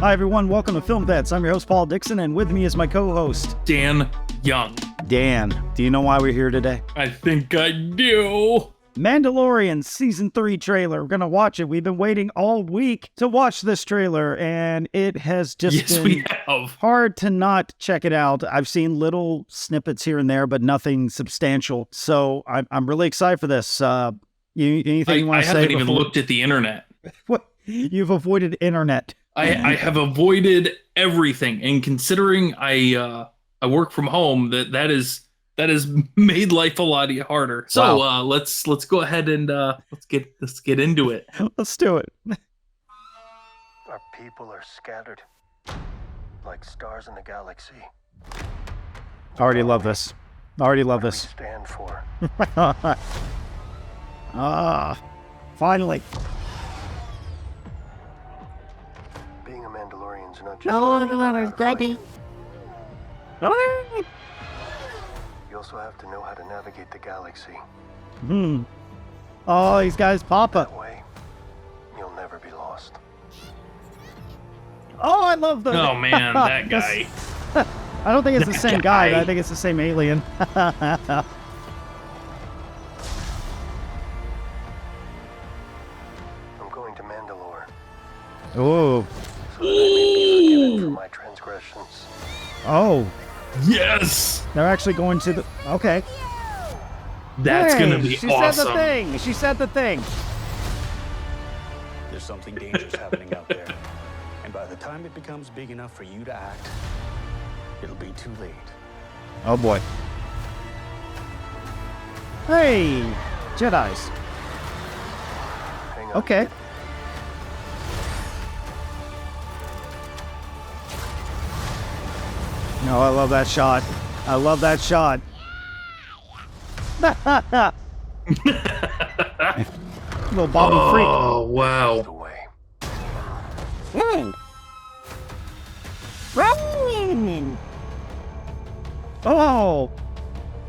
Hi, everyone. Welcome to Film Vets. I'm your host, Paul Dixon, and with me is my co-host, Dan Young. Dan, do you know why we're here today? I think I do. Mandalorian Season 3 trailer. We're going to watch it. We've been waiting all week to watch this trailer, and it has just been hard to not check it out. I've seen little snippets here and there, but nothing substantial. So I'm really excited for this. Anything you want to say? I haven't even looked at the internet. What? You've avoided internet. I have avoided everything, and considering I work from home, that has made life a lot harder. So wow. Let's go ahead and let's get into it. Let's do it. Our people are scattered like stars in the galaxy. Already love this. Already love this. Stand for. Finally. Being a Mandalorian's not just. You also have to know how to navigate the galaxy. Oh, he's got his papa. That way, you'll never be lost. Oh, I love the. Oh man, that guy. I don't think it's the same guy. But I think it's the same alien. I'm going to Mandalore. Oh. So that I may be forgiven for my transgressions. Oh. Yes. They're actually going to the. Okay. That's gonna be she awesome. She said the thing. She said the thing. There's something dangerous happening out there. And by the time it becomes big enough for you to act, it'll be too late. Oh boy. Hey, Jedis. Hang on. Okay. No, I love that shot. I love that shot. Little Bobby Freak. Oh wow. The way. Oh.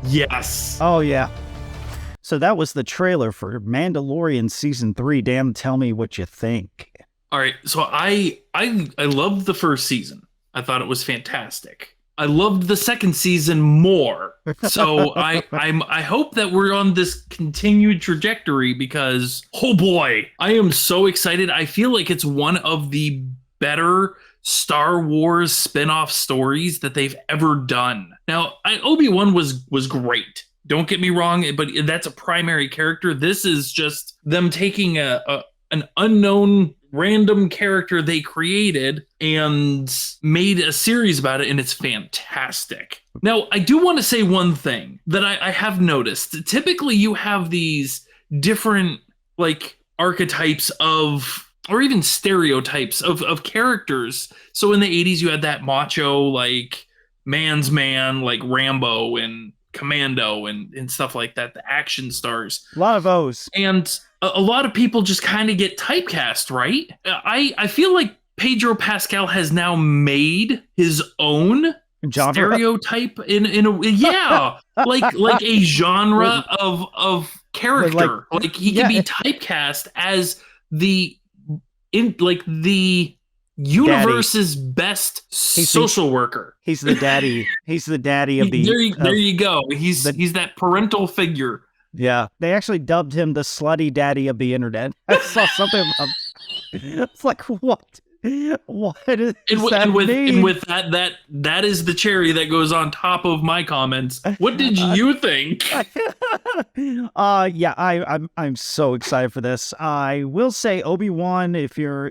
Yes. Oh, yeah. So that was the trailer for Mandalorian Season 3. Damn, tell me what you think. All right. So I loved the first season. I thought it was fantastic. I loved the second season more. So I hope that we're on this continued trajectory because, oh boy, I am so excited. I feel like it's one of the better Star Wars spin-off stories that they've ever done. Now, Obi-Wan was great. Don't get me wrong, but that's a primary character. This is just them taking an unknown random character they created and made a series about it, and it's fantastic. Now, I do want to say one thing that I have noticed. Typically, you have these different like archetypes of, or even stereotypes of characters. So in the 80s, you had that macho, like man's man, like Rambo and Commando and stuff like that, the action stars. A lot of O's. And a lot of people just kind of get typecast, right? I feel like Pedro Pascal has now made his own genre? Stereotype in a yeah, like a genre of character. Like he can be typecast as the universe's best social worker. He's the daddy. He's the daddy of the. There you go. He's that parental figure. Yeah, they actually dubbed him the slutty daddy of the internet. I saw something. It's like what? What does that mean? And with that is the cherry that goes on top of my comments. What did you think? Yeah, I'm so excited for this. I will say Obi-Wan,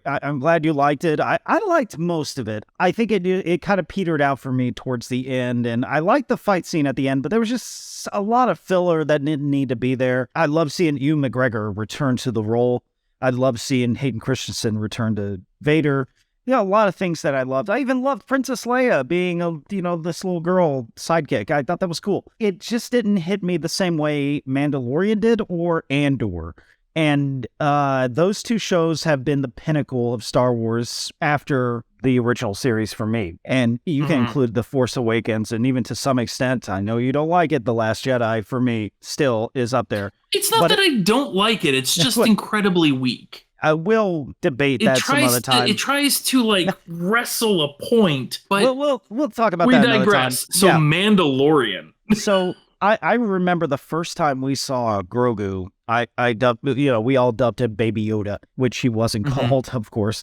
I'm glad you liked it. I liked most of it. I think it kind of petered out for me towards the end, and I liked the fight scene at the end, but there was just a lot of filler that didn't need to be there. I love seeing Ewan McGregor return to the role. I love seeing Hayden Christensen return to Vader. A lot of things that I loved. I even loved Princess Leia being this little girl sidekick. I thought that was cool. It just didn't hit me the same way Mandalorian did or Andor. And those two shows have been the pinnacle of Star Wars after the original series for me. And you can include The Force Awakens, and even to some extent, I know you don't like it, The Last Jedi, for me, still is up there. It's not that I don't like it. It's just incredibly weak. I will debate that some other time. It tries to like wrestle a point, but we'll talk about we that another time. digress. So Yeah. Mandalorian. So I remember the first time we saw Grogu, I dubbed, we all dubbed him Baby Yoda, which he wasn't called, of course,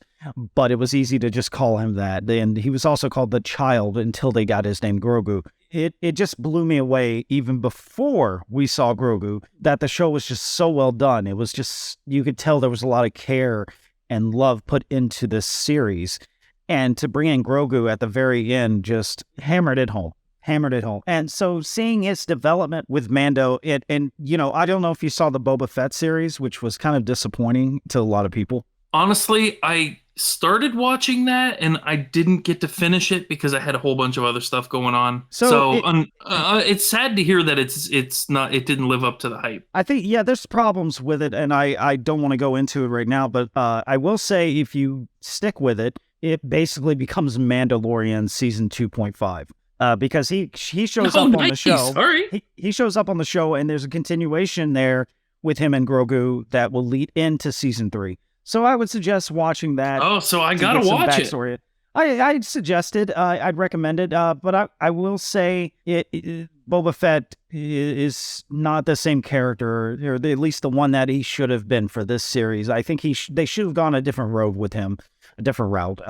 but it was easy to just call him that. And he was also called the Child until they got his name Grogu. It just blew me away even before we saw Grogu that the show was just so well done. It was just, you could tell there was a lot of care and love put into this series. And to bring in Grogu at the very end just hammered it home. And so seeing his development with Mando, and I don't know if you saw the Boba Fett series, which was kind of disappointing to a lot of people. Honestly, I started watching that and I didn't get to finish it because I had a whole bunch of other stuff going on. So it's sad to hear that it didn't live up to the hype. I think, there's problems with it, and I don't want to go into it right now, but I will say if you stick with it, it basically becomes Mandalorian season 2.5. Because he shows up on the show. Sorry. He shows up on the show, and there's a continuation there with him and Grogu that will lead into season 3. So I would suggest watching that. Oh, so I gotta watch it. I'd suggested, I'd recommend it, but I will say Boba Fett is not the same character, or at least the one that he should have been for this series. I think they should have gone a different road with him, a different route.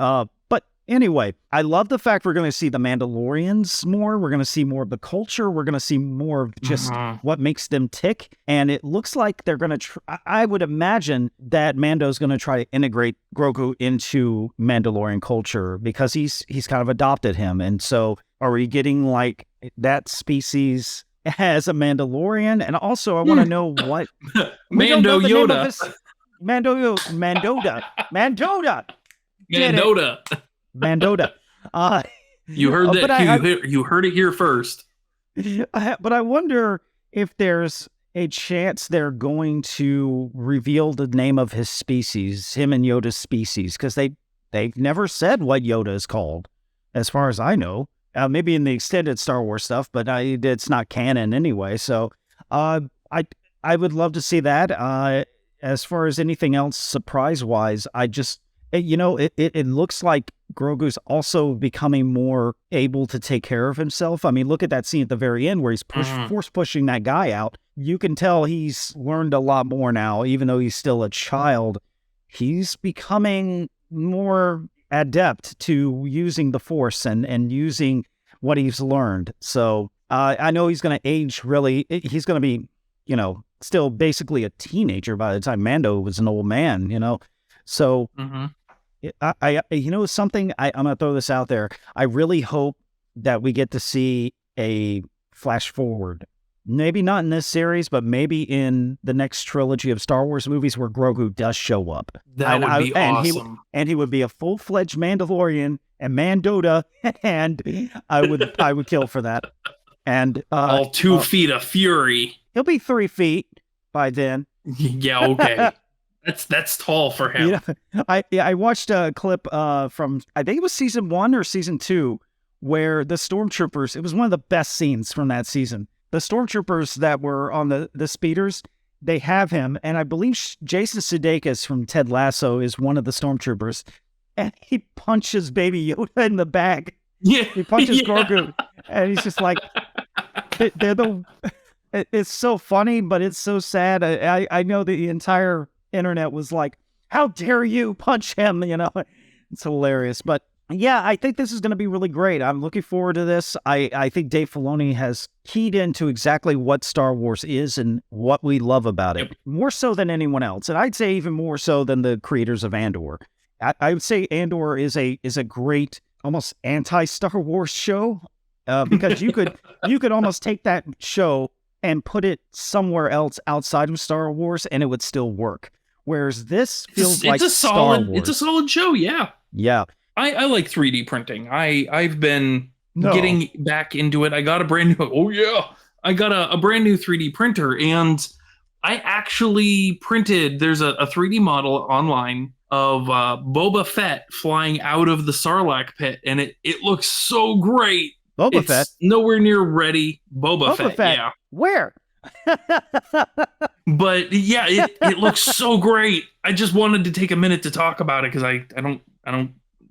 But anyway, I love the fact we're going to see the Mandalorians more. We're going to see more of the culture. We're going to see more of just what makes them tick. And it looks like they're going to I would imagine that Mando's going to try to integrate Grogu into Mandalorian culture because he's kind of adopted him. And so are we getting like that species as a Mandalorian? And also I want to know what Mando Yoda. Mandoda. Mandoda. You heard that. You heard it here first. But I wonder if there's a chance they're going to reveal the name of his species, him and Yoda's species, because they've never said what Yoda is called, as far as I know. Maybe in the extended Star Wars stuff, but it's not canon anyway. So I would love to see that. As far as anything else, surprise-wise, it looks like Grogu's also becoming more able to take care of himself. I mean, look at that scene at the very end where he's force pushing that guy out. You can tell he's learned a lot more now, even though he's still a child. He's becoming more adept to using the Force and using what he's learned. So I know he's going to age really. He's going to be, still basically a teenager by the time Mando was an old man, So... something, I'm going to throw this out there. I really hope that we get to see a flash forward. Maybe not in this series, but maybe in the next trilogy of Star Wars movies where Grogu does show up. That would be awesome. And he would be a full-fledged Mandalorian and Mandoda, and I would kill for that. And all 2 feet of fury. He'll be 3 feet by then. Yeah, okay. That's tall for him. I watched a clip from, I think it was season 1 or season 2, where the stormtroopers, it was one of the best scenes from that season. The stormtroopers that were on the speeders, they have him, and I believe Jason Sudeikis from Ted Lasso is one of the stormtroopers, and he punches Baby Yoda in the back. Yeah, he punches Grogu, and he's just like, it's so funny, but it's so sad. I know the entire internet was like, how dare you punch him? It's hilarious. But yeah, I think this is going to be really great. I'm looking forward to this. I think Dave Filoni has keyed into exactly what Star Wars is and what we love about it, more so than anyone else. And I'd say even more so than the creators of Andor. I would say Andor is a great, almost anti-Star Wars show because you could almost take that show and put it somewhere else outside of Star Wars and it would still work. Whereas this feels like Star Wars. It's a solid show, yeah. Yeah. I like 3D printing. I've been getting back into it. I got a brand new, I got a brand new 3D printer, and I actually printed, there's a 3D model online of Boba Fett flying out of the Sarlacc pit, and it looks so great. Boba Fett? Nowhere near ready. Boba Fett, yeah. Where? But yeah, it looks so great. I just wanted to take a minute to talk about it because I don't.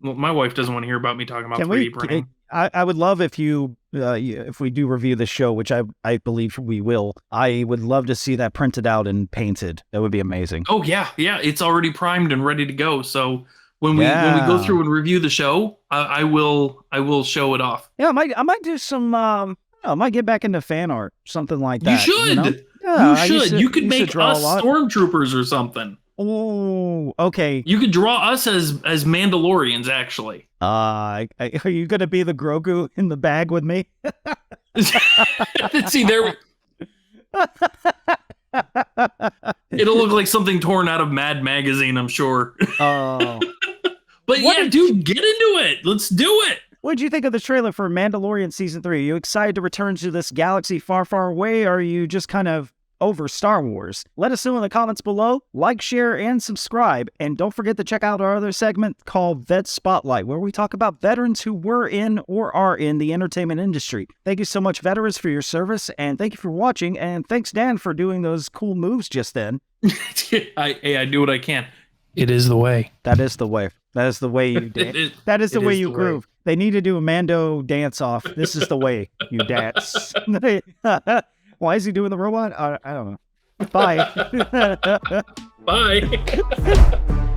Well, my wife doesn't want to hear about me talking about Can 3D printing. I would love if if we do review the show, which I believe we will. I would love to see that printed out and painted. That would be amazing. Oh yeah, it's already primed and ready to go. So when we go through and review the show, I will show it off. Yeah, I might do some. I might get back into fan art, something like that. You should. You know? Yeah, you should. You could make us stormtroopers or something. Oh, okay. You could draw us as Mandalorians, actually. Are you gonna be the Grogu in the bag with me? See there. It'll look like something torn out of Mad Magazine, I'm sure. Oh. But yeah, dude, get into it. Let's do it. What did you think of the trailer for Mandalorian Season 3? Are you excited to return to this galaxy far, far away, or are you just kind of over Star Wars? Let us know in the comments below. Like, share, and subscribe. And don't forget to check out our other segment called Vet Spotlight, where we talk about veterans who were in or are in the entertainment industry. Thank you so much, veterans, for your service, and thank you for watching. And thanks, Dan, for doing those cool moves just then. I do what I can. It is the way. That is the way. That is the way you dance. That is the way you groove. They need to do a Mando dance off. This is the way you dance. Why is he doing the robot? I don't know. Bye. Bye.